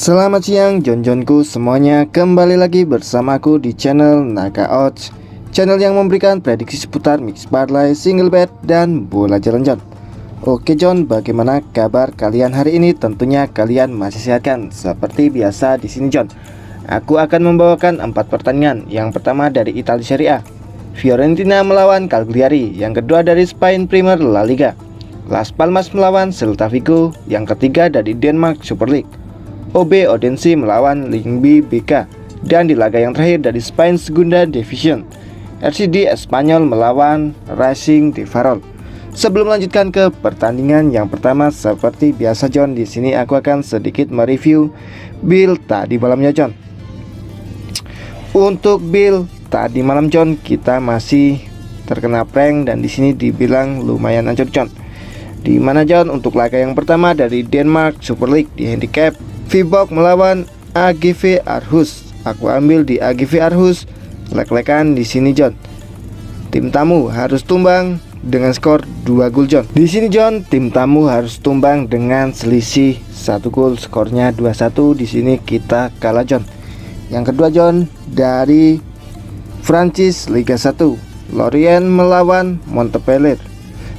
Selamat siang Jon-Jonku semuanya, kembali lagi bersamaku di channel Naga Odds, channel yang memberikan prediksi seputar mix parlay, single bet, dan bola jalan Jon. Oke Jon, bagaimana kabar kalian hari ini? Tentunya kalian masih sehat kan? Seperti biasa di sini Jon, aku akan membawakan 4 pertandingan. Yang pertama dari Italia Serie A, Fiorentina melawan Cagliari. Yang kedua dari Spain Premier La Liga, Las Palmas melawan Celta Vigo. Yang ketiga dari Denmark Super League, OB Odense melawan Lyngby BK. Dan di laga yang terakhir dari Spain Segunda Division, RCD Espanyol melawan Racing de Ferrol. Sebelum melanjutkan ke pertandingan yang pertama, seperti biasa John, di sini aku akan sedikit mereview Bill tadi malamnya John. Untuk Bill tadi malam John, kita masih terkena prank dan di sini dibilang lumayan hancur John. Di mana John, untuk laga yang pertama dari Denmark Super League di handicap, Viborg melawan AGV Aarhus. Aku ambil di AGV Aarhus. Lek-lekan di sini John. Tim tamu harus tumbang dengan skor 2 gol John. Di sini John, tim tamu harus tumbang dengan selisih 1 gol, skornya 2-1. Di sini kita kalah John. Yang kedua John, dari Prancis Liga 1, Lorient melawan Montpellier.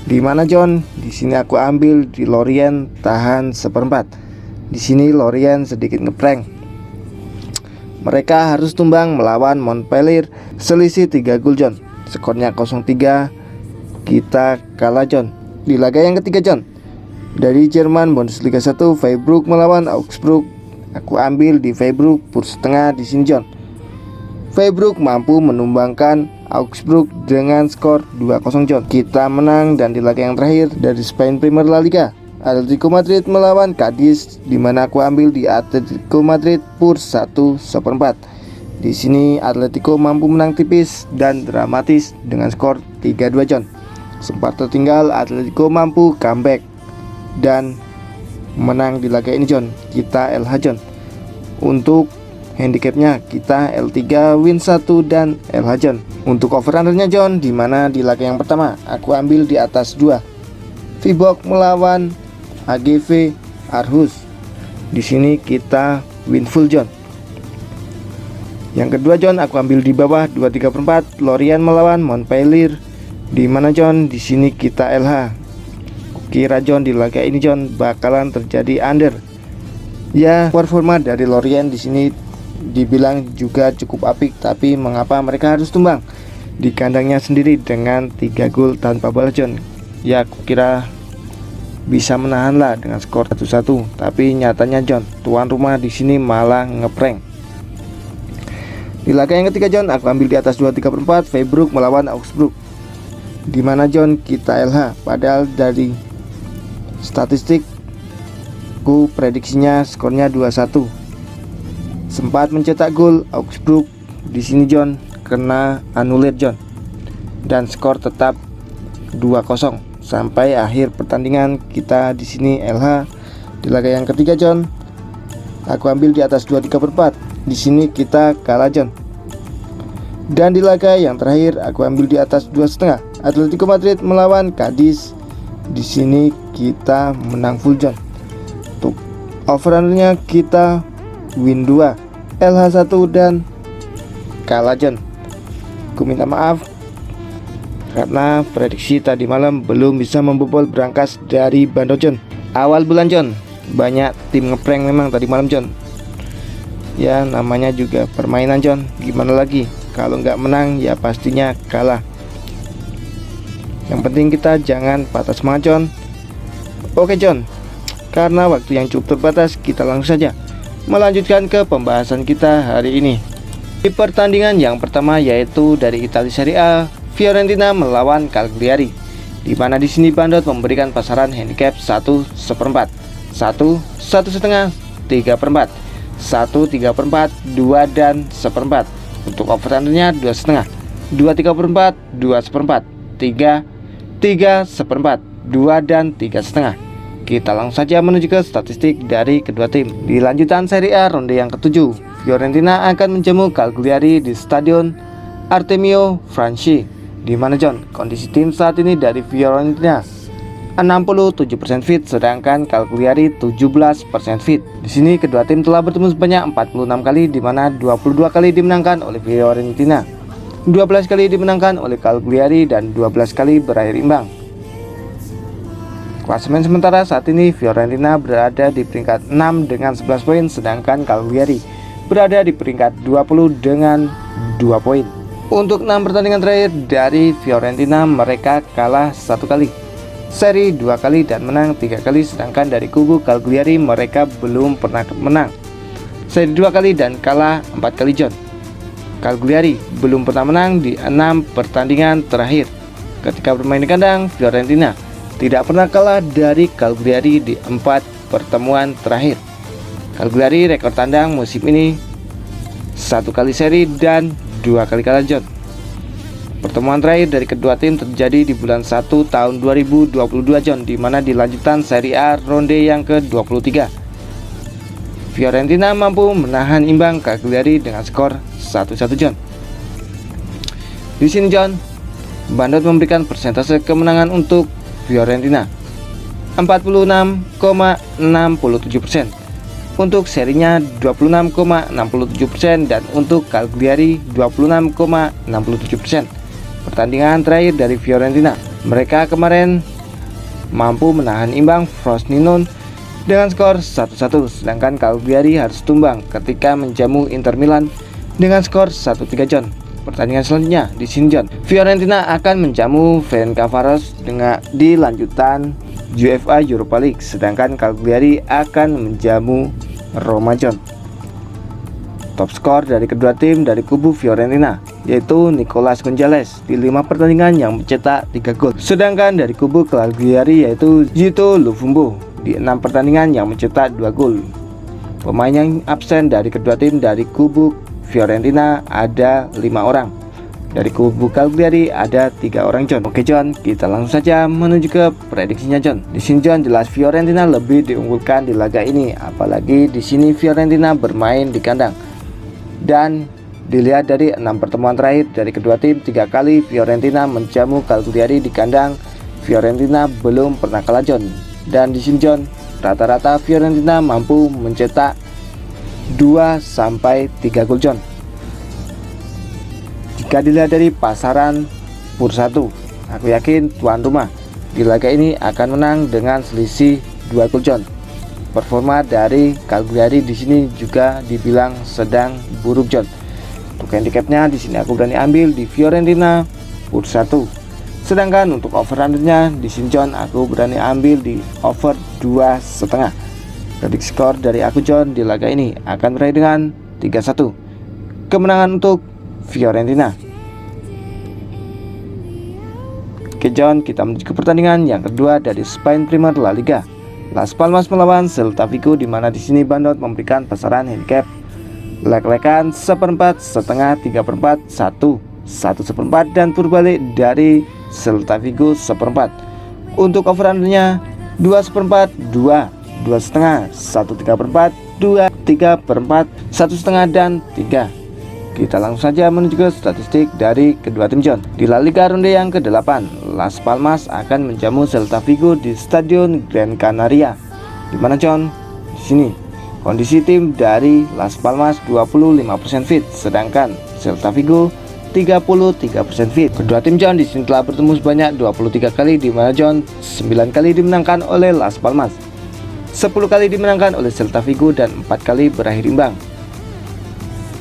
Di mana John? Di sini aku ambil di Lorient tahan 1/4. Di sini Lorient sedikit ngeprank. Mereka harus tumbang melawan Montpellier, selisih 3 gol John. Skornya 0-3. Kita kalah John. Di laga yang ketiga John, dari Jerman Bundesliga 1, Freiburg melawan Augsburg. Aku ambil di Freiburg +1/2 di sini John. Freiburg mampu menumbangkan Augsburg dengan skor 2-0 John. Kita menang. Dan di laga yang terakhir dari Spain Premier La Liga, Atletico Madrid melawan Cadiz, di mana aku ambil di Atletico Madrid +1/4. Di sini Atletico mampu menang tipis dan dramatis dengan skor 3-2 John. Sempat tertinggal, Atletico mampu comeback dan menang di laga ini John. Kita LH John. Untuk handicapnya kita L3 win 1 dan LH John. Untuk over undernya John, di mana di laga yang pertama aku ambil di atas 2, Viborg melawan AGV Aarhus. Di sini kita win full John. Yang kedua John, aku ambil di bawah 2/3/4, Lorient melawan Montpellier. Di mana John? Di sini kita LH. Kukira John, di laga ini John bakalan terjadi under. Ya, performa dari Lorient di sini dibilang juga cukup apik, tapi mengapa mereka harus tumbang di kandangnya sendiri dengan 3 gol tanpa balas John? Ya, kukira bisa menahan lah dengan skor 1-1, tapi nyatanya John, tuan rumah di sini malah ngeprank. Di laga yang ketiga John, aku ambil di atas 2/3/4, Freiburg melawan Augsburg. Di mana John, kita LH. Padahal dari statistik ku prediksinya skornya 2-1. Sempat mencetak gol Augsburg. Di sini John kena anulir John. Dan skor tetap 2-0 sampai akhir pertandingan. Kita di sini LH. Di laga yang ketiga John, aku ambil di atas 2/3/4. Di sini kita kalah John. Dan di laga yang terakhir aku ambil di atas 2,5, Atletico Madrid melawan Cadiz. Di sini kita menang full John. Untuk overrunnya kita win 2, LH 1 dan kalah John. Aku minta maaf karena prediksi tadi malam belum bisa membobol berangkas dari Bando John. Awal bulan John, banyak tim ngeprank memang tadi malam John. Ya, namanya juga permainan John. Gimana lagi, kalau nggak menang ya pastinya kalah. Yang penting kita jangan patah semangat John. Oke John, karena waktu yang cukup terbatas, kita langsung saja melanjutkan ke pembahasan kita hari ini. Di pertandingan yang pertama yaitu dari Italia Serie A, Fiorentina melawan Cagliari. Di mana di sini Bandot memberikan pasaran handicap 1/4, 1/1/5, 3/4, 1/3/4, 2 dan 1/4. Untuk overrunnya 2,5, 2/3/4, 2/4, 3/4, 2 dan 3,5. Kita langsung saja menuju ke statistik dari kedua tim. Di lanjutan Serie A ronde yang ke-7, Fiorentina akan menjamu Cagliari di Stadion Artemio Franchi. Di mana John, kondisi tim saat ini dari Fiorentina 67% fit, sedangkan Cagliari 17% fit. Di sini kedua tim telah bertemu sebanyak 46 kali, di mana 22 kali dimenangkan oleh Fiorentina, 12 kali dimenangkan oleh Cagliari, dan 12 kali berakhir imbang. Klasemen sementara saat ini Fiorentina berada di peringkat 6 dengan 11 poin, sedangkan Cagliari berada di peringkat 20 dengan 2 poin. Untuk 6 pertandingan terakhir dari Fiorentina, mereka kalah 1 kali, seri 2 kali, dan menang 3 kali. Sedangkan dari kubu Cagliari, mereka belum pernah menang, seri 2 kali dan kalah 4 kali. John, Cagliari belum pernah menang di 6 pertandingan terakhir. Ketika bermain di kandang, Fiorentina tidak pernah kalah dari Cagliari di 4 pertemuan terakhir. Cagliari rekor tandang musim ini 1 kali seri dan 2 kali kalah. John, pertemuan terakhir dari kedua tim terjadi di bulan 1 tahun 2022, John, di mana di lanjutan Serie A ronde yang ke-23. Fiorentina mampu menahan imbang Cagliari dengan skor 1-1, John. Di sini, John, Bandot memberikan persentase kemenangan untuk Fiorentina 46,67%. Untuk serinya 26,67% dan untuk Cagliari 26,67%. Pertandingan terakhir dari Fiorentina, mereka kemarin mampu menahan imbang Frosinone dengan skor 1-1, sedangkan Cagliari harus tumbang ketika menjamu Inter Milan dengan skor 1-3, John. Pertandingan selanjutnya di sini, John, Fiorentina akan menjamu Ferencvaros dengan di lanjutan UEFA Europa League, sedangkan Cagliari akan menjamu Roma. John, top skor dari kedua tim dari kubu Fiorentina yaitu Nicolas Gonzalez di 5 pertandingan yang mencetak 3 gol, sedangkan dari kubu Cagliari yaitu Gito Lufumbo di 6 pertandingan yang mencetak 2 gol. Pemain yang absen dari kedua tim dari kubu Fiorentina ada 5 orang. Dari kubu Cagliari ada 3 orang, John. Oke, John, kita langsung saja menuju ke prediksinya, John. Di sini, John, jelas Fiorentina lebih diunggulkan di laga ini, apalagi di sini Fiorentina bermain di kandang. Dan dilihat dari 6 pertemuan terakhir dari kedua tim, 3 kali Fiorentina menjamu Cagliari di kandang, Fiorentina belum pernah kalah, John. Dan di sini, John, rata-rata Fiorentina mampu mencetak 2-3 gol, John. Jika dilihat dari pasaran Bursa 1, aku yakin tuan rumah di laga ini akan menang dengan selisih 2 gol, John. Performa dari Cagliari di sini juga dibilang sedang buruk, John. Untuk handicapnya di sini aku berani ambil di Fiorentina Bursa 1. Sedangkan untuk over undernya di sini, John, aku berani ambil di over 2,5. Prediksi skor dari aku, John, di laga ini akan berakhir dengan 3-1. Kemenangan untuk Fiorentina. Oke, John, kita menuju ke pertandingan yang kedua dari Spain Premier La Liga. Las Palmas melawan Celta Vigo, di mana di sini Bandot memberikan pasaran handicap lek-lekan 1/4, setengah, 3/4, 1, 1/4 dan purbalik dari Celta Vigo 1/4. Untuk over undernya 2/4, 2, 2,5, 1/3/4, 2, 3/4, 1,5 dan 3. Kita langsung saja menuju ke statistik dari kedua tim, John. Di La Liga ronde yang ke-8, Las Palmas akan menjamu Celta Vigo di Stadion Gran Canaria. Di mana, John, di sini kondisi tim dari Las Palmas 25% fit, sedangkan Celta Vigo 33% fit. Kedua tim, John, di sini telah bertemu sebanyak 23 kali, di mana, John, 9 kali dimenangkan oleh Las Palmas, 10 kali dimenangkan oleh Celta Vigo, dan 4 kali berakhir imbang.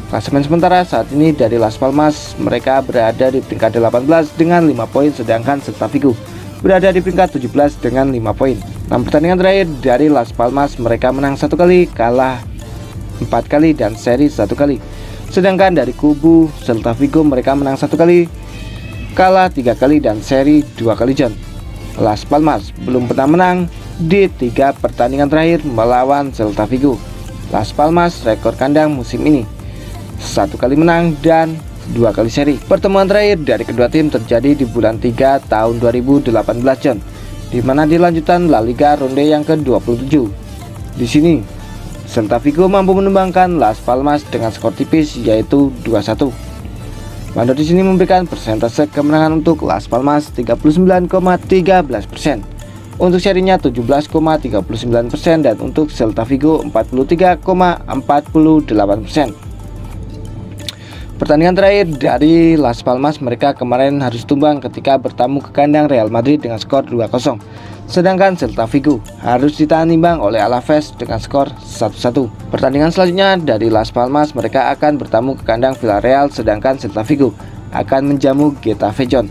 Klasemen sementara saat ini dari Las Palmas, mereka berada di peringkat 18 dengan 5 poin, sedangkan Celta Vigo berada di peringkat 17 dengan 5 poin. 6 pertandingan terakhir dari Las Palmas, mereka menang 1 kali, kalah 4 kali, dan seri 1 kali. Sedangkan dari kubu Celta Vigo, mereka menang 1 kali, kalah 3 kali, dan seri 2 kali, John. Las Palmas belum pernah menang di 3 pertandingan terakhir melawan Celta Vigo. Las Palmas rekor kandang musim ini 1 kali menang dan 2 kali seri. Pertemuan terakhir dari kedua tim terjadi di bulan 3 tahun 2018, John, di mana di lanjutan La Liga ronde yang ke-27. Di sini Celta Vigo mampu menumbangkan Las Palmas dengan skor tipis yaitu 2-1. Bandot di sini memberikan persentase kemenangan untuk Las Palmas 39,13%. Untuk serinya 17,39% dan untuk Celta Vigo 43,48%. Pertandingan terakhir dari Las Palmas, mereka kemarin harus tumbang ketika bertamu ke kandang Real Madrid dengan skor 2-0. Sedangkan Celta Vigo harus ditahan imbang oleh Alaves dengan skor 1-1. Pertandingan selanjutnya dari Las Palmas, mereka akan bertamu ke kandang Villarreal, sedangkan Celta Vigo akan menjamu Getafe John.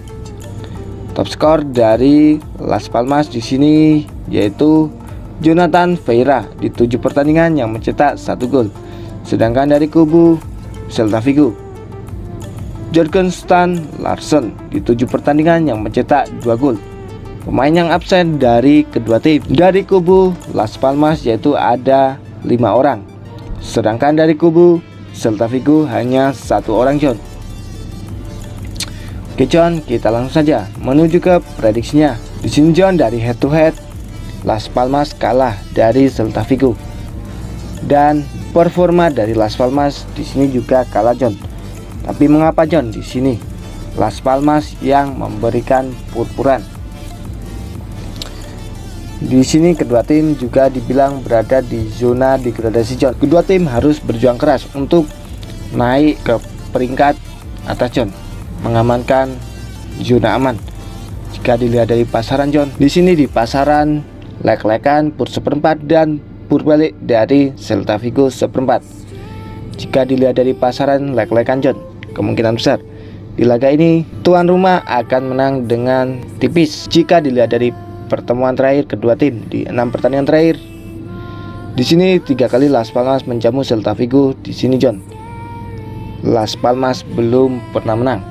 Top skor dari Las Palmas di sini yaitu Jonathan Ferreira di 7 pertandingan yang mencetak 1 gol. Sedangkan dari kubu Celta Vigo, Jørgen Stan Larsen di 7 pertandingan yang mencetak 2 gol. Pemain yang absen dari kedua tim dari kubu Las Palmas yaitu ada 5 orang. Sedangkan dari kubu Celta Vigo hanya 1 orang, John. Oke John, kita langsung saja menuju ke prediksinya. Di sini John, dari head to head Las Palmas kalah dari Celta Vigo. Dan performa dari Las Palmas di sini juga kalah, John. Tapi mengapa, John? Di sini Las Palmas yang memberikan purpuran. Di sini kedua tim juga dibilang berada di zona degradasi, John. Kedua tim harus berjuang keras untuk naik ke peringkat atas, John, mengamankan zona aman. Jika dilihat dari pasaran, John, di sini di pasaran lek-lekan pur seperempat dan pur balik dari Celta Vigo seperempat. Jika dilihat dari pasaran lek-lekan, John, kemungkinan besar di laga ini tuan rumah akan menang dengan tipis. Jika dilihat dari pertemuan terakhir kedua tim di 6 pertandingan terakhir, di sini 3 kali Las Palmas menjamu Celta Vigo. Di sini, John, Las Palmas belum pernah menang.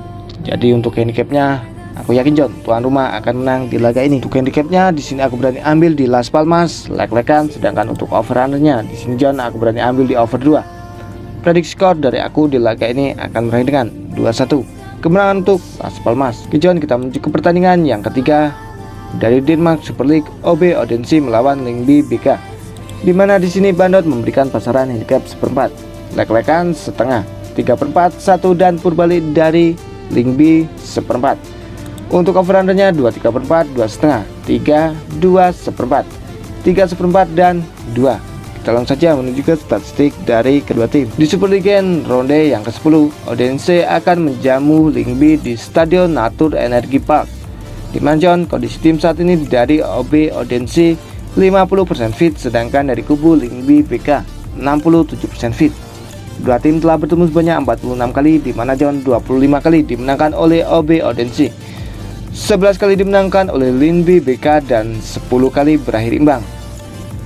Jadi untuk handicapnya, aku yakin, John, tuan rumah akan menang di laga ini. Untuk handicapnya di sini aku berani ambil di Las Palmas lek-lekan, sedangkan untuk over undernya di sini, John, aku berani ambil di over 2. Prediksi skor dari aku di laga ini akan berakhir dengan 2-1 kemenangan untuk Las Palmas. Oke John, kita menuju ke pertandingan yang ketiga dari Denmark Super League, OB Odense melawan Lyngby BK, di mana di sini Bandot memberikan pasaran handicap seperempat, lek-lekan setengah, 3/4, 1 dan purbalik dari Lyngby seperempat. Untuk over undernya 2/3/4, 2,5, 3, 2/4, 3/4 dan 2. Kita langsung saja menuju ke statistik dari kedua tim. Di Super League ronde yang ke-10, Odense akan menjamu Lyngby di Stadion Natur Energi Park. Di mana, John, kondisi tim saat ini dari OB Odense 50% fit, sedangkan dari kubu Lyngby BK 67% fit. Dua tim telah bertemu sebanyak 46 kali, di mana, John, 25 kali dimenangkan oleh OB Odense, 11 kali dimenangkan oleh Lyngby BK dan 10 kali berakhir imbang.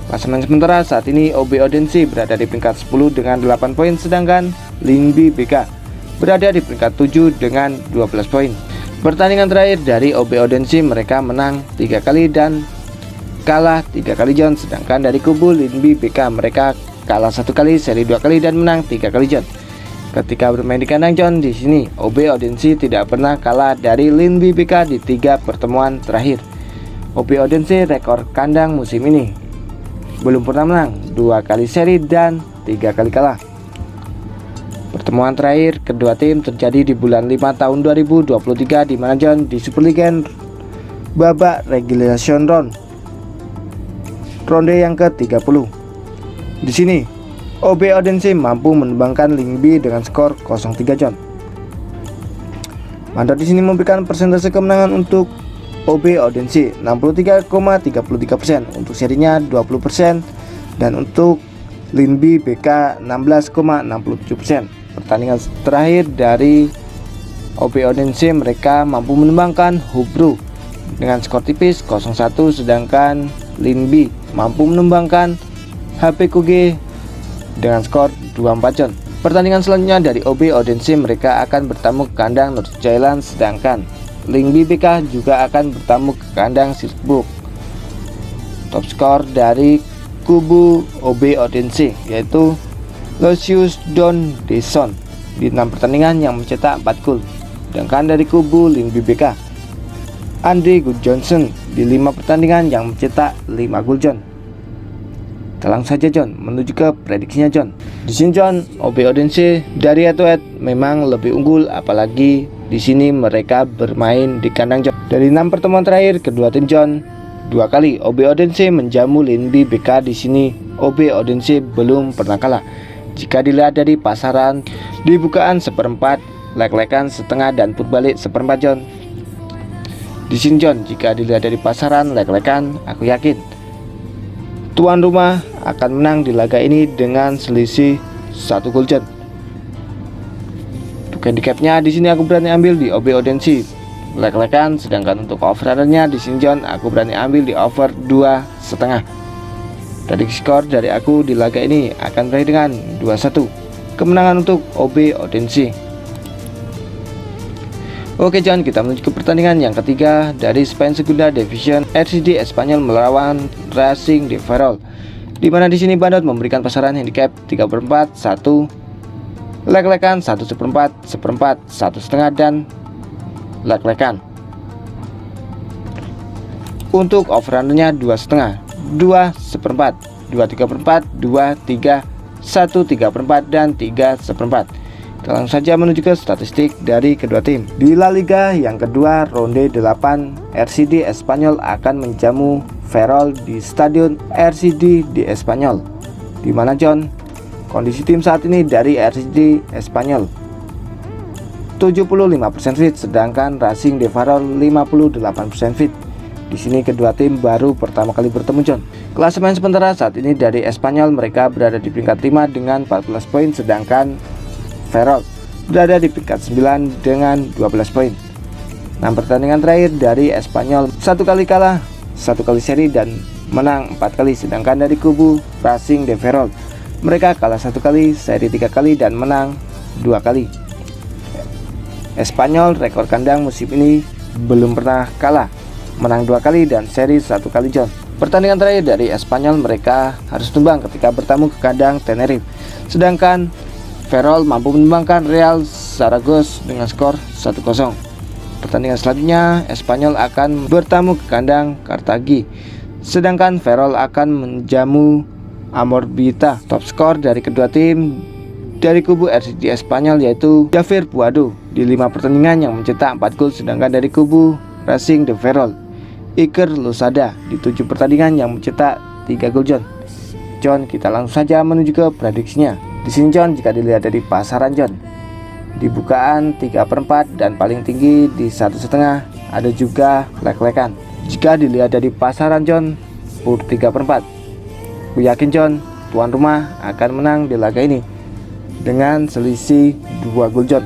Klasemen sementara saat ini OB Odense berada di peringkat 10 dengan 8 poin, sedangkan Lyngby BK berada di peringkat 7 dengan 12 poin. Pertandingan terakhir dari OB Odense, mereka menang 3 kali dan kalah 3 kali, John. Sedangkan dari kubu Lyngby BK, mereka kalah 1 kali, seri 2 kali dan menang 3 kali, John. Ketika bermain di kandang, John, di sini OB Odense tidak pernah kalah dari Lyngby BK di 3 pertemuan terakhir. OB Odense rekor kandang musim ini belum pernah menang, 2 kali seri dan 3 kali kalah. Pertemuan terakhir kedua tim terjadi di bulan 5 tahun 2023, di mana, John, di Super League babak regulation round ronde yang ke-30. Di sini OB Odense mampu menumbangkan Lyngby dengan skor 0-3, John. Bandot di sini memberikan persentase kemenangan untuk OB Odense 63,33%, untuk serinya 20%, dan untuk Lyngby BK 16,67%. Pertandingan terakhir dari OB Odense, mereka mampu menumbangkan Hobro dengan skor tipis 0-1, sedangkan Lyngby mampu menumbangkan HPKG dengan skor 2-4, John. Pertandingan selanjutnya dari OB Odense, mereka akan bertamu ke kandang Nordsjælland, sedangkan Lyngby BK juga akan bertamu ke kandang Silkeborg. Top skor dari kubu OB Odense yaitu Lucius Don Deson di 6 pertandingan yang mencetak 4 gol. Sedangkan dari kubu Lyngby BK, Andre Gudjohnsen di 5 pertandingan yang mencetak 5 gol, John. Kita langsung saja, John, menuju ke prediksinya, John. Di sini, John, OB Odense dari head to head memang lebih unggul, apalagi di sini mereka bermain di kandang, John. Dari 6 pertemuan terakhir kedua tim, John, 2 kali. OB Odense menjamu Linbi BK. Di sini OB Odense belum pernah kalah. Jika dilihat dari pasaran, di bukaan seperempat, lek-lekan setengah, dan purbalik seperempat John. Di sini John, jika dilihat dari pasaran, lek-lekan, aku yakin tuan rumah akan menang di laga ini dengan selisih 1 gol John. Untuk handicapnya di sini aku berani ambil di OB Odense lek-lekan, sedangkan untuk over-nya di sini John, aku berani ambil di over 2,5. Prediksi skor dari aku di laga ini akan berakhir dengan 2-1 kemenangan untuk OB Odense. Oke John, kita menuju ke pertandingan yang ketiga dari Spain Segunda Division. RCD Espanyol melawan Racing de Ferrol, di mana di sini Bandot memberikan pasaran handicap 3/4, 1, lek-lekan 1/4, seperempat, 1,5, dan lek-lekan. Untuk over-nya 2,5, 2/4, 2/3/4, 2/3, 1/3/4, dan 3/4. Kita langsung saja menuju ke statistik dari kedua tim. Di La Liga yang kedua ronde 8, RCD Espanyol akan menjamu Ferrol di Stadion RCD di Espanyol. Di mana John, kondisi tim saat ini dari RCD Espanyol 75% fit, sedangkan Racing de Ferrol 58% fit. Di sini kedua tim baru pertama kali bertemu John. Klasemen sementara saat ini dari Espanyol, mereka berada di peringkat 5 dengan 14 poin, sedangkan Ferrol berada di peringkat 9 dengan 12 poin. 6 pertandingan terakhir dari Espanyol, 1 kali kalah, 1 kali seri, dan menang 4 kali. Sedangkan dari kubu Racing de Ferrol, mereka kalah 1 kali, seri 3 kali, dan menang 2 kali. Espanyol rekor kandang musim ini belum pernah kalah, menang 2 kali dan seri 1 kali John. Pertandingan terakhir dari Espanyol, mereka harus tumbang ketika bertamu ke kandang Tenerife. Sedangkan Ferrol mampu menumbangkan Real Zaragoza dengan skor 1-0. Pertandingan selanjutnya, Espanyol akan bertamu ke kandang Cartagi, sedangkan Ferrol akan menjamu Amorebieta. Top skor dari kedua tim dari kubu RCD Espanyol yaitu Javier Puado di 5 pertandingan yang mencetak 4 gol, sedangkan dari kubu Racing de Ferrol, Iker Losada di 7 pertandingan yang mencetak 3 gol John. John, kita langsung saja menuju ke prediksinya. Di sini John, jika dilihat dari pasaran John, di bukaan 3/4 dan paling tinggi di 1,5, ada juga lek-lekan. Jika dilihat dari pasaran John, 3/4, aku yakin John, tuan rumah akan menang di laga ini dengan selisih 2 gol John.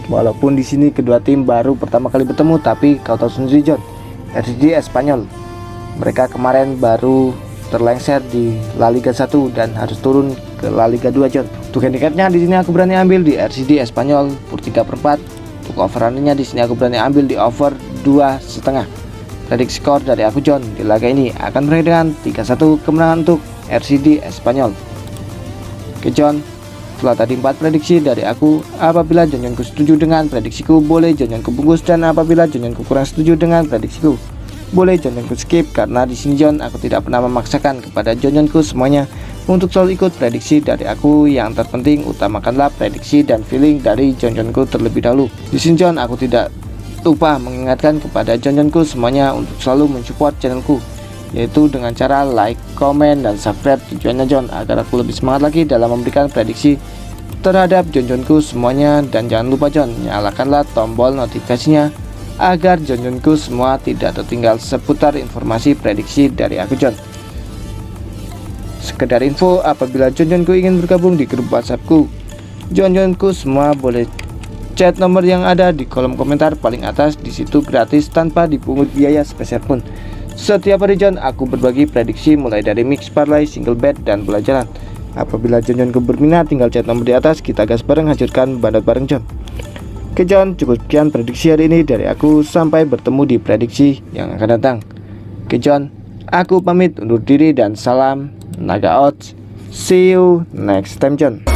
Walaupun di sini kedua tim baru pertama kali bertemu, tapi kau tahu sendiri John, RCD Espanyol, mereka kemarin baru terlengser di La Liga 1 dan harus turun ke La Liga 2 John. Untuk handicapnya di sini aku berani ambil di RCD Espanyol 3/4. Untuk overannya di sini aku berani ambil di over 2,5. Prediksi skor dari aku John di laga ini akan berakhir dengan 3-1 kemenangan untuk RCD Espanyol. Oke John, setelah tadi 4 prediksi dari aku, apabila Jonjonku setuju dengan prediksiku, boleh Jonjonku bungkus, dan apabila Jonjonku kurang setuju dengan prediksiku, boleh Jonjonku skip. Karena di sini John, aku tidak pernah memaksakan kepada Jonjonku semuanya untuk selalu ikut prediksi dari aku. Yang terpenting utamakanlah prediksi dan feeling dari Jonjonku terlebih dahulu. Di sini John, aku tidak lupa mengingatkan kepada Jonjonku semuanya untuk selalu mensupport channelku, yaitu dengan cara like, komen, dan subscribe. Tujuannya John agar aku lebih semangat lagi dalam memberikan prediksi terhadap Jonjonku semuanya. Dan jangan lupa John, nyalakanlah tombol notifikasinya agar Jonjonku semua tidak tertinggal seputar informasi prediksi dari aku John. Sekedar info, apabila Jonjonku ingin bergabung di grup WhatsAppku, Jonjonku semua boleh chat nomor yang ada di kolom komentar paling atas. Di situ gratis tanpa dipungut biaya sepeser pun. Setiap hari John, aku berbagi prediksi mulai dari mix parlay, single bet, dan pelajaran. Apabila Jonjonku berminat, tinggal chat nomor di atas, kita gas bareng hancurkan bandot bareng John. Oke John, cukup sekian prediksi hari ini dari aku. Sampai bertemu di prediksi yang akan datang. Oke John, aku pamit undur diri dan salam Naga Odds. See you next time John.